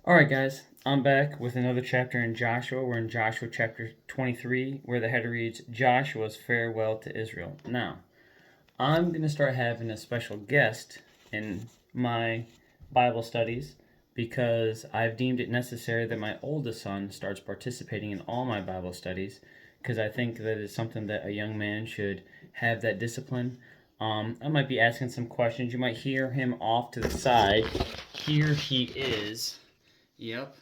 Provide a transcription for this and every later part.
Alright, guys, I'm back with another chapter in Joshua. We're in Joshua chapter 23, where the header reads Joshua's farewell to Israel. Now, I'm going to start having a special guest in my Bible studies because I've deemed it necessary that my oldest son starts participating in all my Bible studies because I think that it's something that a young man should have that discipline. I might be asking some questions. You might hear him off to the side. Here he is. Yep.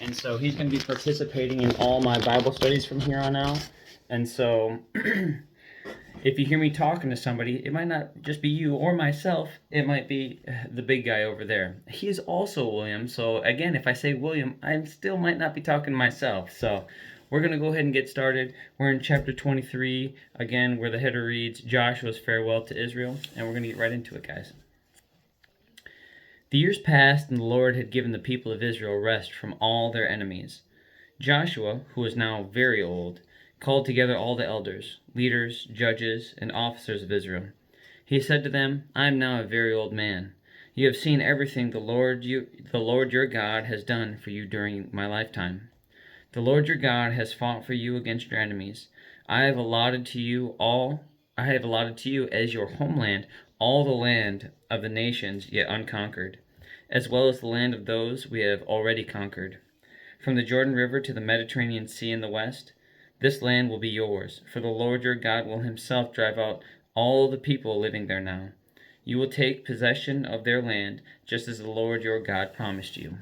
And so he's going to be participating in all my Bible studies from here on out. And so if you hear me talking to somebody, it might not just be you or myself. It might be the big guy over there. He is also William. So again, if I say William, I still might not be talking to myself. So we're going to go ahead and get started. We're in chapter 23, again, where the header reads Joshua's farewell to Israel. And we're going to get right into it, guys. The years passed, and the Lord had given the people of Israel rest from all their enemies. Joshua, who was now very old, called together all the elders, leaders, judges, and officers of Israel. He said to them, I am now a very old man. You have seen everything the Lord your God has done for you during my lifetime. The Lord your God has fought for you against your enemies. I have allotted to you as your homeland all the land of the nations yet unconquered, as well as the land of those we have already conquered. From the Jordan River to the Mediterranean Sea in the west, this land will be yours, for the Lord your God will himself drive out all the people living there now. You will take possession of their land, just as the Lord your God promised you.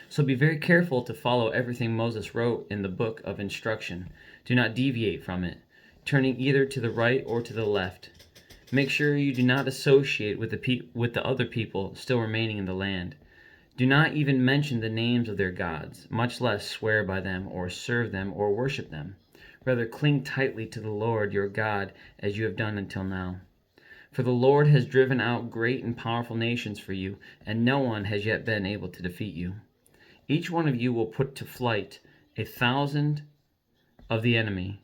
So be very careful to follow everything Moses wrote in the book of instruction. Do not deviate from it, turning either to the right or to the left. Make sure you do not associate with the other people still remaining in the land. Do not even mention the names of their gods, much less swear by them or serve them or worship them. Rather, cling tightly to the Lord your God as you have done until now. For the Lord has driven out great and powerful nations for you, and no one has yet been able to defeat you. Each one of you will put to flight 1,000 of the enemy.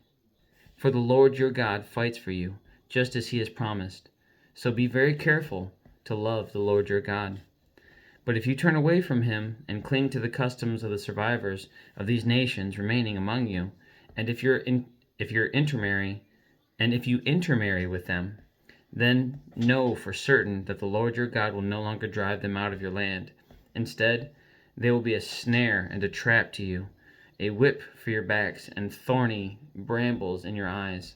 For the Lord your God fights for you, just as he has promised. So be very careful to love the Lord your God. But if you turn away from him and cling to the customs of the survivors of these nations remaining among you, and if you intermarry with them, then know for certain that the Lord your God will no longer drive them out of your land. Instead, they will be a snare and a trap to you, a whip for your backs and thorny brambles in your eyes.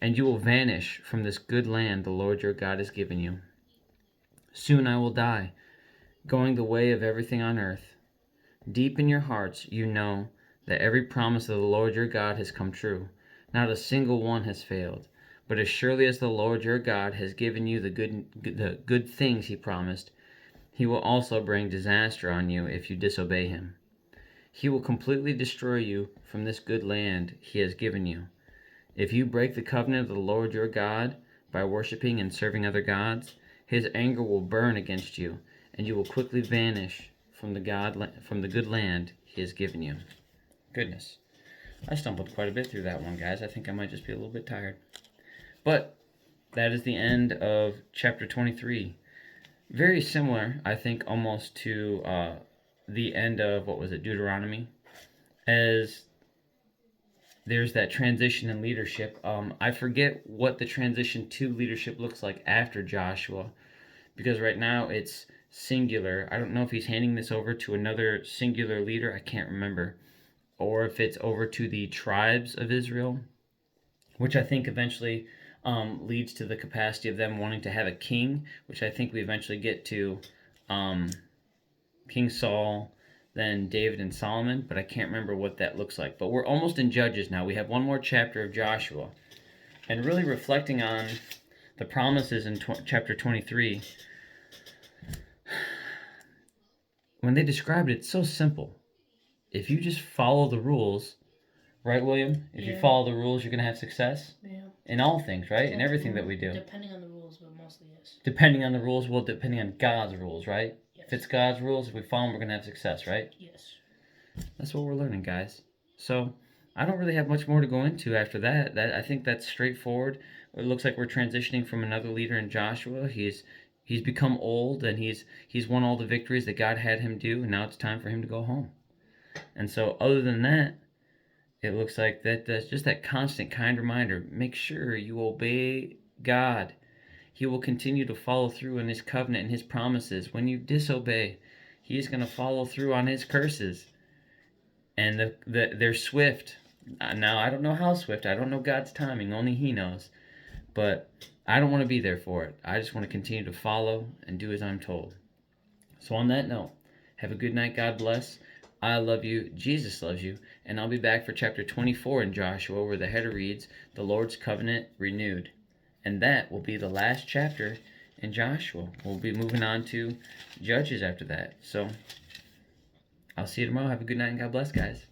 And you will vanish from this good land the Lord your God has given you. Soon I will die, going the way of everything on earth. Deep in your hearts you know that every promise of the Lord your God has come true. Not a single one has failed. But as surely as the Lord your God has given you the good things he promised, he will also bring disaster on you if you disobey him. He will completely destroy you from this good land he has given you. If you break the covenant of the Lord your God by worshiping and serving other gods, his anger will burn against you, and you will quickly vanish from the good land he has given you. Goodness. I stumbled quite a bit through that one, guys. I think I might just be a little bit tired. But that is the end of chapter 23. Very similar, I think, almost to the end of, Deuteronomy, as there's that transition in leadership. I forget what the transition to leadership looks like after Joshua, because right now it's singular. I don't know if he's handing this over to another singular leader. I can't remember. Or if it's over to the tribes of Israel, which I think eventually leads to the capacity of them wanting to have a king, which I think we eventually get to King Saul, then David and Solomon, but I can't remember what that looks like. But we're almost in Judges now. We have one more chapter of Joshua. And really reflecting on the promises in chapter 23, when they described it, it's so simple. If you just follow the rules, right, William? If you follow the rules, you're going to have success? Yeah. In all things, right? In everything that we do. Depending on the rules, but mostly yes. Depending on the rules, well, depending on God's rules, right? Yes. If it's God's rules, if we follow them, we're going to have success, right? Yes. That's what we're learning, guys. So, I don't really have much more to go into after that. I think that's straightforward. It looks like we're transitioning from another leader in Joshua. He's He's become old, and he's won all the victories that God had him do, and now it's time for him to go home. And so, other than that, it looks like that's just that constant kind reminder. Make sure you obey God. He will continue to follow through on his covenant and his promises. When you disobey, he's going to follow through on his curses. And they're swift. Now, I don't know how swift. I don't know God's timing. Only he knows. But I don't want to be there for it. I just want to continue to follow and do as I'm told. So on that note, have a good night. God bless. I love you. Jesus loves you. And I'll be back for chapter 24 in Joshua, where the header reads, "The Lord's Covenant Renewed." And that will be the last chapter in Joshua. We'll be moving on to Judges after that. So I'll see you tomorrow. Have a good night and God bless, guys.